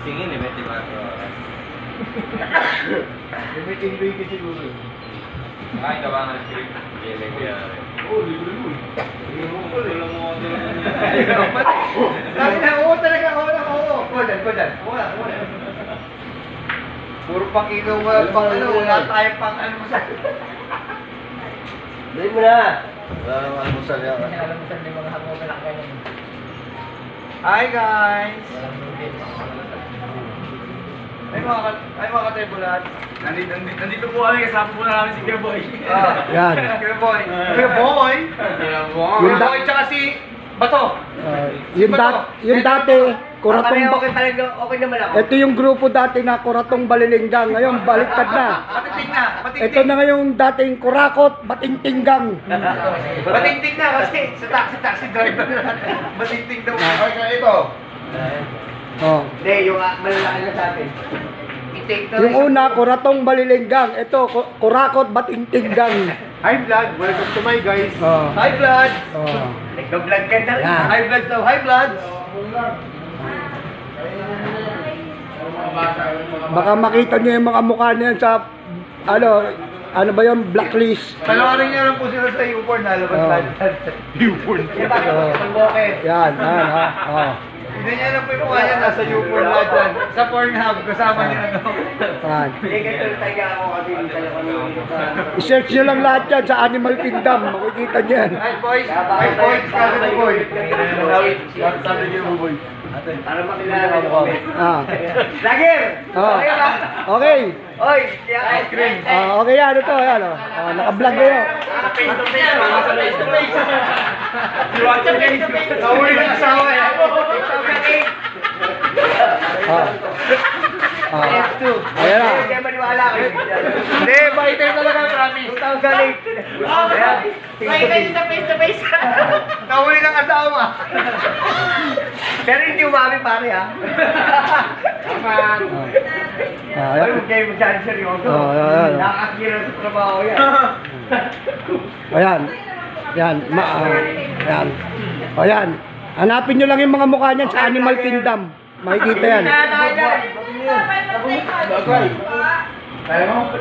Isingin, 24 oras. Limiting doy kasi siguro. Ay, gawa nga script. Oo, libre mo. Tulong mo. Lagi na, oo talaga, oo. Ko dyan. Wala. Puro pakino wala tayong pang almusal. Dali mo na. Wala nang almusal yan. Almusal ng mga hangover lang ganyan. Hi guys! Walang noodles. Ay mga katebulat. Nandito po kami, kasama po namin si Kuya Boy. Yan. Kuya Boy. Kuya Boy. Kuya Boy tsaka si Bato. Yung dati, Kuratong Okay naman ako. ito yung grupo dati na Kuratong Balilinggang. Ngayon, baliktad na. Patingting Ito na ngayong dating Kurakot, Batingtinggang. Patingting na kasi sa taxi driver natin. Patingting daw. Okay ka ito. Oh. Hindi, yung malalaki na sa atin. I-take na Yung una, Kuratong Balilinggang. Ito, Kurakot, Batingtinggang. Hi vlog, welcome to my guys. Oh. Hi vlog. Oh. Nagka-vlog ka na rin. Yan. Hi vlog daw. Hi vlog. Baka makita niyo yung mga mukha niyan sa ano ba yung blacklist. Talawarin niyo lang po sila sa YouPorn na labas Oh. natin. YouPorn. Yan, ha. Oh. Hindi niya lang po yung mukha niya nasa YouPorn lahat dyan. Sa Pornhub kasama niya ano. Yan. Hindi ka talaga ako kasi hindi talaga ako. I-search nyo lang lahat yan sa Animal Kingdom. Makikita niyo yan. Hi boys. Hi boys. Kala ni boy. Sabi niyo mo boy. Para makilala ko kami. Ah. Lagir! Oh. Okay ba? Okay. Oy! Ice cream! Okay yan, ito. Yan, oh. Naka-vlog kayo. Face to face! Face to face! Face to face! Nahuli ng asawa eh. Ayan na. Hindi ka maniwala kayo. Hindi, biter talaga promise. 2008. Ayan. Face to face! Nahuli ng asawa. Pero hindi umami pare ha. Tama. Ay, huwag kayo masyari seryoso. Ayan. Nakakakira sa trabaho yan. Ayan. Yan. Ayan. Ayan. Hanapin nyo lang yung mga mukha niyan sa Animal Kingdom. Makikita yan. Kaya tayo yan. Bagay. Kaya mo?